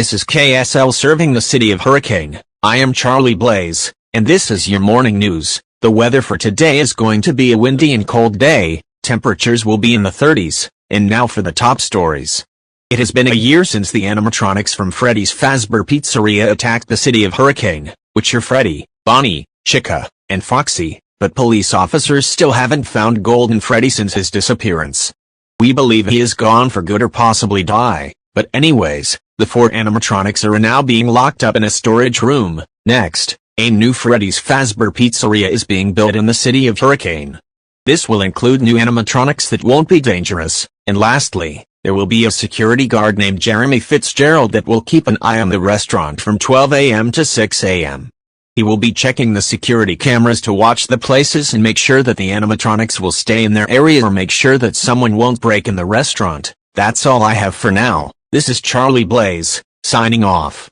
This is KSL serving the city of Hurricane. I am Charlie Blaze, and this is your morning news. The weather for today is going to be a windy and cold day, temperatures will be in the 30s, and now for the top stories. It has been a year since the animatronics from Freddy's Fazbear Pizzeria attacked the city of Hurricane, which are Freddy, Bonnie, Chica, and Foxy, but police officers still haven't found Golden Freddy since his disappearance. We believe he is gone for good or possibly die, but anyways, the 4 animatronics are now being locked up in a storage room. Next, a new Freddy's Fazbear Pizzeria is being built in the city of Hurricane. This will include new animatronics that won't be dangerous, and lastly, there will be a security guard named Jeremy Fitzgerald that will keep an eye on the restaurant from 12 a.m. to 6 a.m. He will be checking the security cameras to watch the places and make sure that the animatronics will stay in their area or make sure that someone won't break in the restaurant. That's all I have for now. This is Charlie Blaze, signing off.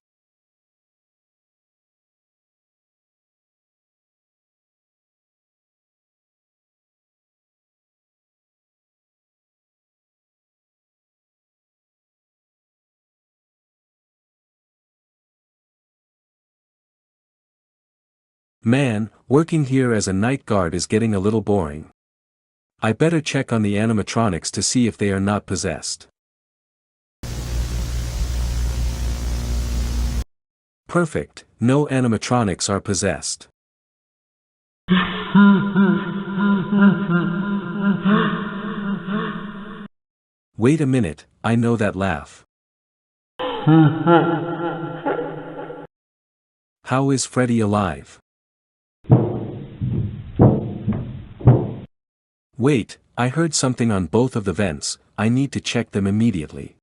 Man, working here as a night guard is getting a little boring. I better check on the animatronics to see if they are not possessed. Perfect, no animatronics are possessed. Wait a minute, I know that laugh. How is Freddy alive? Wait, I heard something on both of the vents, I need to check them immediately.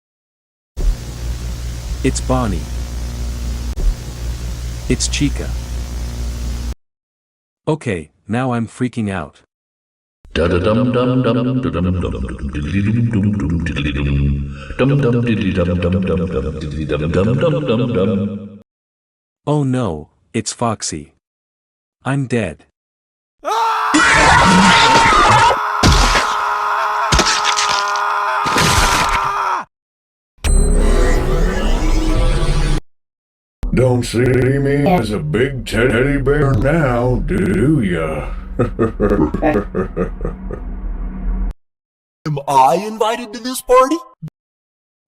It's Bonnie. It's Chica. Okay, now I'm freaking out. Oh no, it's Foxy. I'm dead. Don't see me as a big teddy bear now, do ya? Am I invited to this party?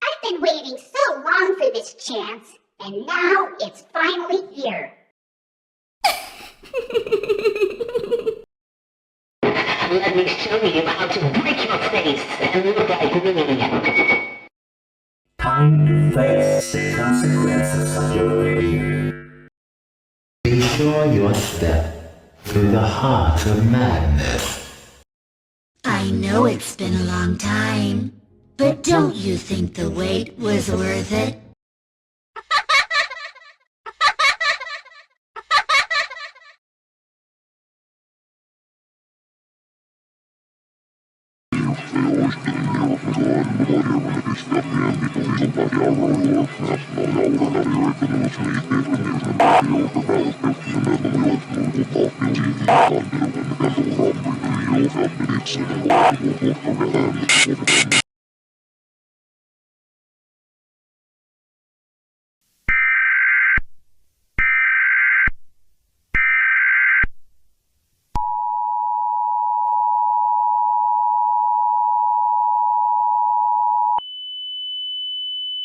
I've been waiting so long for this chance, and now it's finally here. Let me show you how to break your face and look like me. Time to face the consequences of your behavior. Be sure your step to the heart of madness. I know it's been a long time, but don't you think the wait was worth it?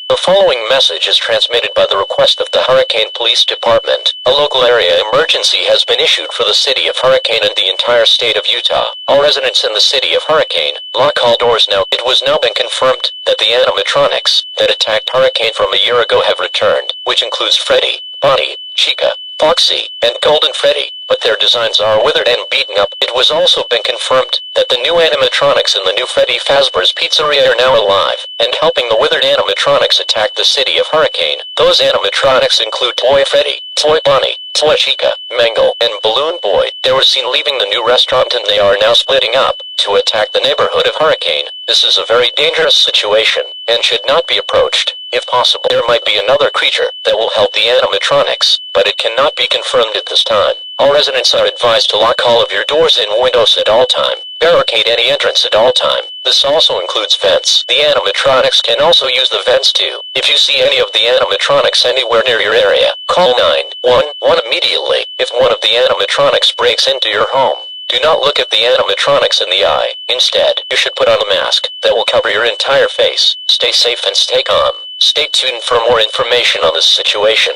The following message is transmitted by the request of the Hurricane Police Department. A local area emergency has been issued for the city of Hurricane and the entire state of Utah. All residents in the city of Hurricane, lock all doors now. It was now been confirmed that the animatronics that attacked Hurricane from a year ago have returned, which includes Freddy, Bonnie, Chica, Foxy, and Golden Freddy, but their designs are withered and beaten up. It was also been confirmed that the new animatronics in the new Freddy Fazbear's Pizzeria are now alive, and helping the withered animatronics attack the city of Hurricane. Those animatronics include Toy Freddy, Toy Bonnie, Toy Chica, Mangle, and Balloon Boy. They were seen leaving the new restaurant and they are now splitting up to attack the neighborhood of Hurricane. This is a very dangerous situation, and should not be approached. If possible, there might be another creature that will help the animatronics, but it cannot be confirmed at this time. All residents are advised to lock all of your doors and windows at all time. Barricade any entrance at all time. This also includes vents. The animatronics can also use the vents too. If you see any of the animatronics anywhere near your area, call 911 immediately. If one of the animatronics breaks into your home, do not look at the animatronics in the eye. Instead, you should put on a mask that will cover your entire face. Stay safe and stay calm. Stay tuned for more information on this situation.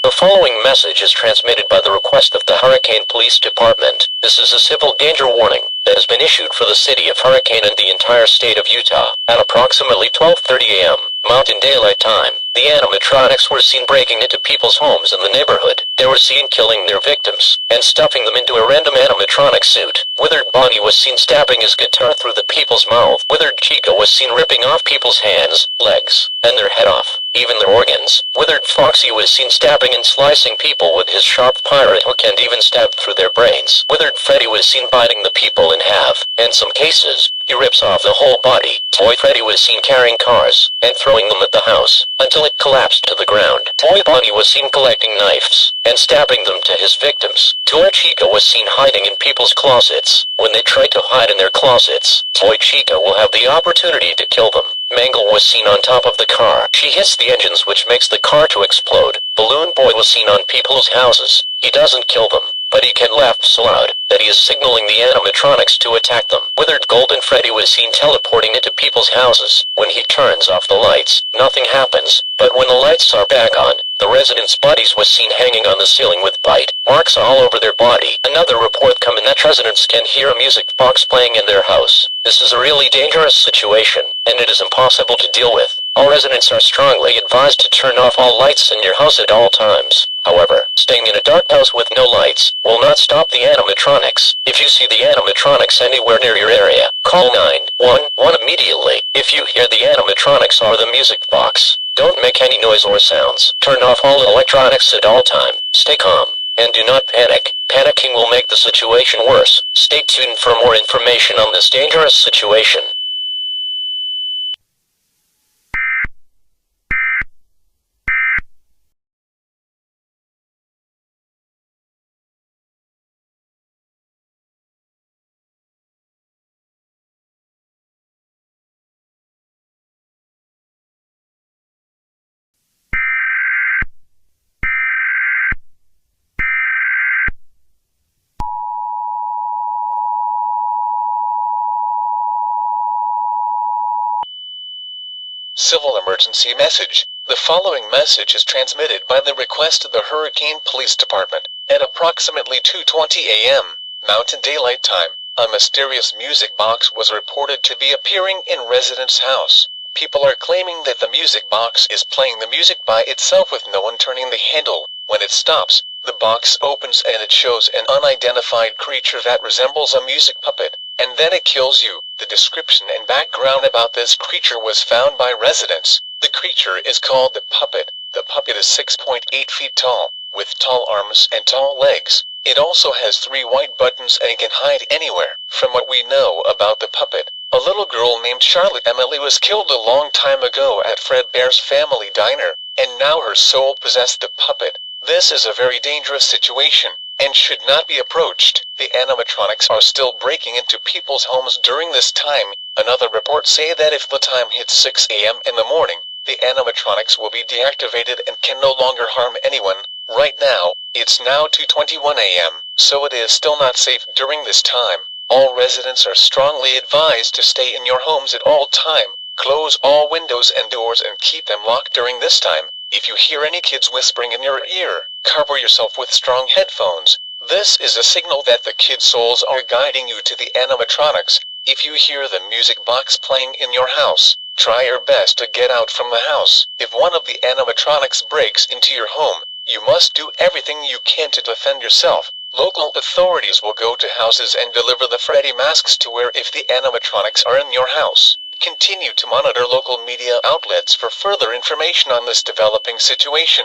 The following message is transmitted by the request of the Hurricane Police Department. This is a civil danger warning that has been issued for the city of Hurricane and the entire state of Utah. At approximately 12:30 a.m. Mountain Daylight Time, the animatronics were seen breaking into people's homes in the neighborhood. They were seen killing their victims and stuffing them into a random animatronic suit. Withered Bonnie was seen stabbing his guitar through the people's mouth. Withered Chica was seen ripping off people's hands, legs, and their head off, even their organs. Withered Foxy was seen stabbing and slicing people with his sharp pirate hook and even stabbed through their brains. Withered Freddy was seen biting the people in half. In some cases, he rips off the whole body. Toy Freddy was seen carrying cars and throwing them at the house until it collapsed to the ground. Toy Bonnie was seen collecting knives and stabbing them to his victims. Toy Chica was seen hiding in people's closets. When they tried to hide in their closets, Toy Chica will have the opportunity to kill them. Mangle was seen on top of the car. She hits the engines, which makes the car to explode. Balloon Boy was seen on people's houses. He doesn't kill them, but he can laugh so loud that he is signaling the animatronics to attack them. Withered Golden Freddy was seen teleporting into people's houses. When he turns off the lights, nothing happens, but when the lights are back on, the residents' bodies was seen hanging on the ceiling with bite marks all over their body. Another report come in that residents can hear a music box playing in their house. This is a really dangerous situation, and it is impossible to deal with. All residents are strongly advised to turn off all lights in your house at all times. However, staying in a dark house with no lights will not stop the animatronics. If you see the animatronics anywhere near your area, call 911 immediately. If you hear the animatronics or the music box, don't make any noise or sounds. Turn off all electronics at all time. Stay calm, and do not panic. Panicking will make the situation worse. Stay tuned for more information on this dangerous situation. Civil emergency message. The following message is transmitted by the request of the Hurricane Police Department. At approximately 2:20 a.m. Mountain Daylight Time, a mysterious music box was reported to be appearing in residents' house. People are claiming that the music box is playing the music by itself with no one turning the handle. When it stops, the box opens and it shows an unidentified creature that resembles a music puppet, and then it kills you. The description and background about this creature was found by residents. The creature is called the puppet. The puppet is 6.8 feet tall, with tall arms and tall legs. It also has 3 white buttons and can hide anywhere. From what we know about the puppet, a little girl named Charlotte Emily was killed a long time ago at Fred Bear's family diner, and now her soul possessed the puppet. This is a very dangerous situation, and should not be approached. The animatronics are still breaking into people's homes during this time. Another report say that if the time hits 6 a.m. in the morning, the animatronics will be deactivated and can no longer harm anyone. Right now, it's now 2:21 a.m., so it is still not safe during this time. All residents are strongly advised to stay in your homes at all time. Close all windows and doors and keep them locked during this time. If you hear any kids whispering in your ear, cover yourself with strong headphones. This is a signal that the kids' souls are guiding you to the animatronics. If you hear the music box playing in your house, try your best to get out from the house. If one of the animatronics breaks into your home, you must do everything you can to defend yourself. Local authorities will go to houses and deliver the Freddy masks to wear if the animatronics are in your house. Continue to monitor local media outlets for further information on this developing situation.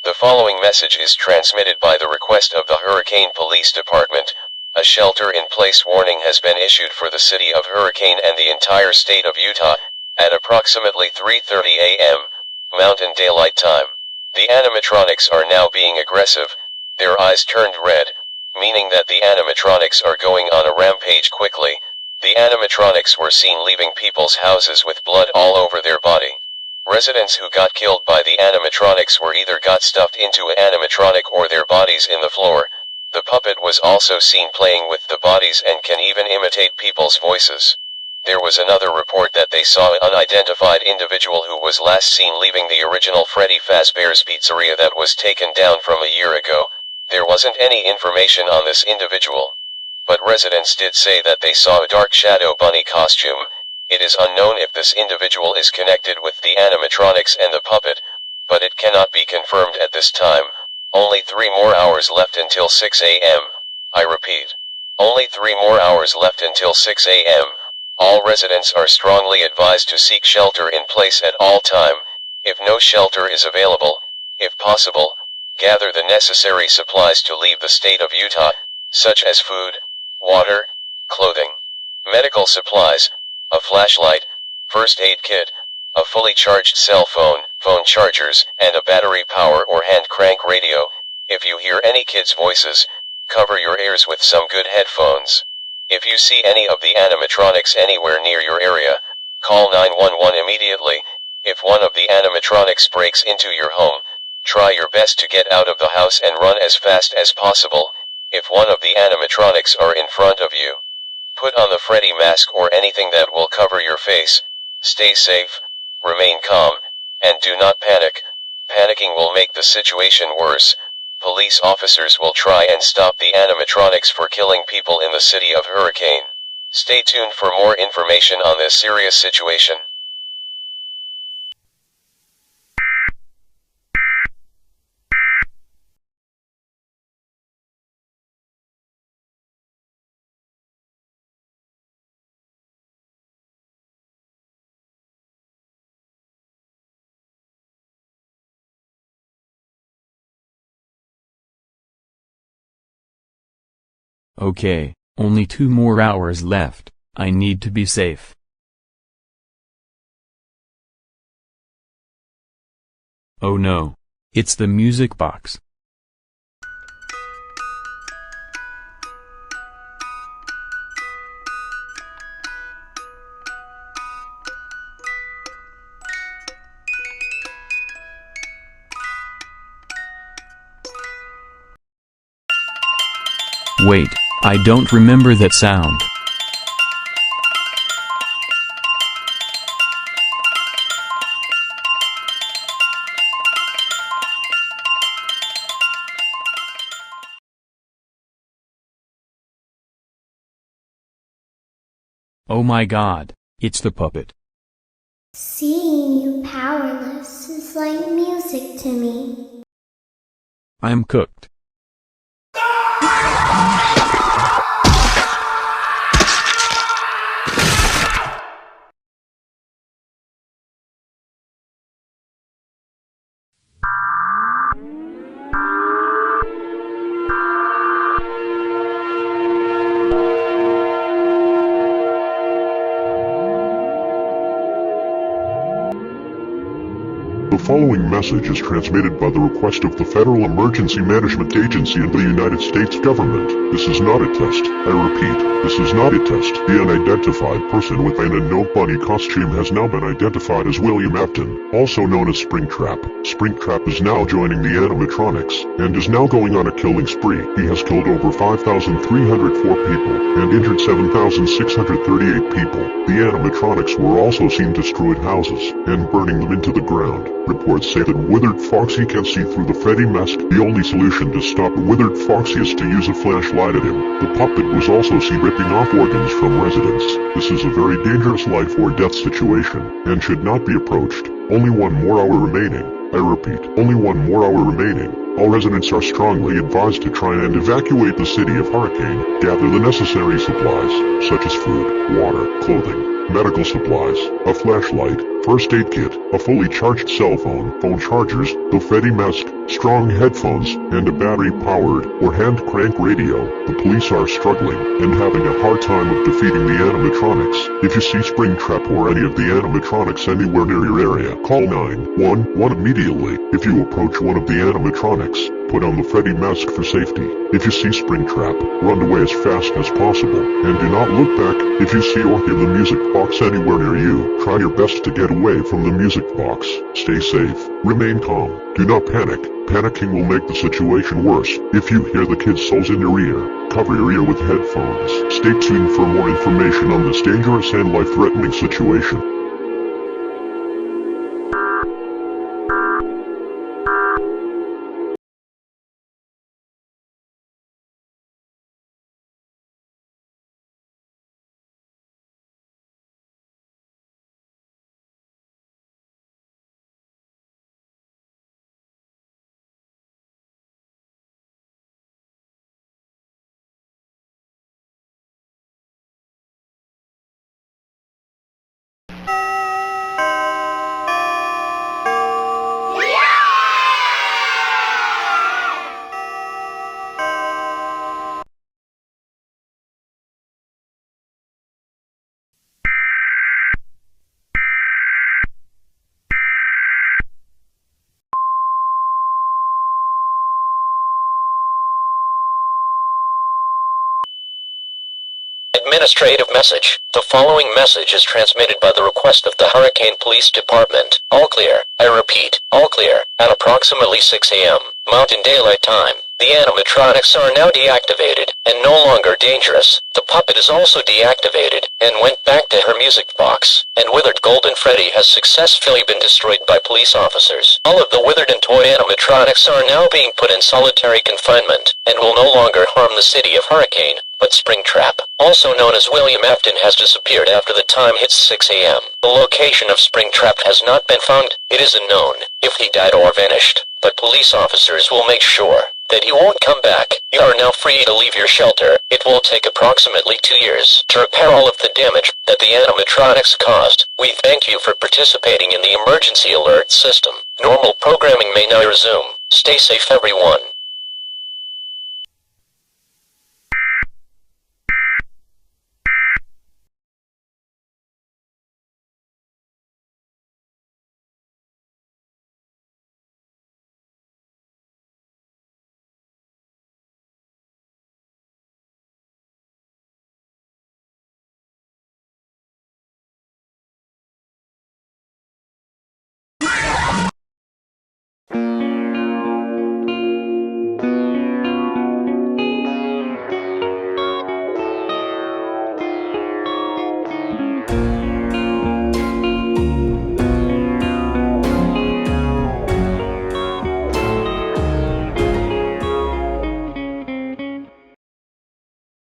The following message is transmitted by the request of the Hurricane Police Department. A shelter-in-place warning has been issued for the city of Hurricane and the entire state of Utah, at approximately 3:30 a.m., Mountain Daylight Time. The animatronics are now being aggressive, their eyes turned red, meaning that the animatronics are going on a rampage quickly. The animatronics were seen leaving people's houses with blood all over their body. Residents who got killed by the animatronics were either got stuffed into an animatronic or their bodies in the floor. The puppet was also seen playing with the bodies and can even imitate people's voices. There was another report that they saw an unidentified individual who was last seen leaving the original Freddy Fazbear's Pizzeria that was taken down from a year ago. There wasn't any information on this individual, but residents did say that they saw a dark shadow bunny costume. It is unknown if this individual is connected with the animatronics and the puppet, but it cannot be confirmed at this time. Only 3 more hours left until 6 a.m. I repeat, only 3 more hours left until 6 a.m. All residents are strongly advised to seek shelter in place at all time. If no shelter is available, if possible, gather the necessary supplies to leave the state of Utah, such as food, water, clothing, medical supplies, a flashlight, first aid kit, a fully charged cell phone, phone chargers, and a battery power or hand crank radio. If you hear any kids' voices, cover your ears with some good headphones. If you see any of the animatronics anywhere near your area, call 911 immediately. If one of the animatronics breaks into your home, try your best to get out of the house and run as fast as possible. If one of the animatronics are in front of you, put on the Freddy mask or anything that will cover your face. Stay safe, remain calm, and do not panic. Panicking will make the situation worse. Police officers will try and stop the animatronics for killing people in the city of Hurricane. Stay tuned for more information on this serious situation. Okay, only 2 more hours left. I need to be safe. Oh no. It's the music box. Wait, I don't remember that sound. Oh my god, it's the puppet. Seeing you powerless is like music to me. I'm cooked. The following message is transmitted by the request of the Federal Emergency Management Agency and the United States government. This is not a test. I repeat, this is not a test. The unidentified person within a no bunny costume has now been identified as William Afton, also known as Springtrap. Springtrap is now joining the animatronics, and is now going on a killing spree. He has killed over 5,304 people, and injured 7,638 people. The animatronics were also seen destroying houses, and burning them into the ground. Reports say that Withered Foxy can see through the Freddy mask. The only solution to stop Withered Foxy is to use a flashlight at him. The puppet was also seen ripping off organs from residents. This is a very dangerous life or death situation, and should not be approached. Only 1 more hour remaining. I repeat, only 1 more hour remaining. All residents are strongly advised to try and evacuate the city of Hurricane. Gather the necessary supplies, such as food, water, clothing, medical supplies, a flashlight, first aid kit, a fully charged cell phone, phone chargers, the Freddy mask, strong headphones, and a battery-powered or hand-crank radio. The police are struggling and having a hard time of defeating the animatronics. If you see Springtrap or any of the animatronics anywhere near your area, call 911 immediately. If you approach one of the animatronics, put on the Freddy mask for safety. If you see Springtrap, run away as fast as possible, and do not look back. If you see or hear the music box anywhere near you, try your best to get away from the music box. Stay safe. Remain calm. Do not panic. Panicking will make the situation worse. If you hear the kids' souls in your ear, cover your ear with headphones. Stay tuned for more information on this dangerous and life-threatening situation. Administrative message. The following message is transmitted by the request of the Hurricane Police Department. All clear. I repeat, all clear. At approximately 6 a.m. Mountain Daylight Time, the animatronics are now deactivated and no longer dangerous. The puppet is also deactivated and went back to her music box, and Withered Golden Freddy has successfully been destroyed by police officers. All of the withered and toy animatronics are now being put in solitary confinement and will no longer harm the city of Hurricane. But Springtrap, also known as William Afton, has disappeared after the time hits 6 a.m. The location of Springtrap has not been found. It is unknown if he died or vanished, but police officers will make sure that he won't come back. You are now free to leave your shelter. It will take approximately 2 years to repair all of the damage that the animatronics caused. We thank you for participating in the emergency alert system. Normal programming may now resume. Stay safe, everyone.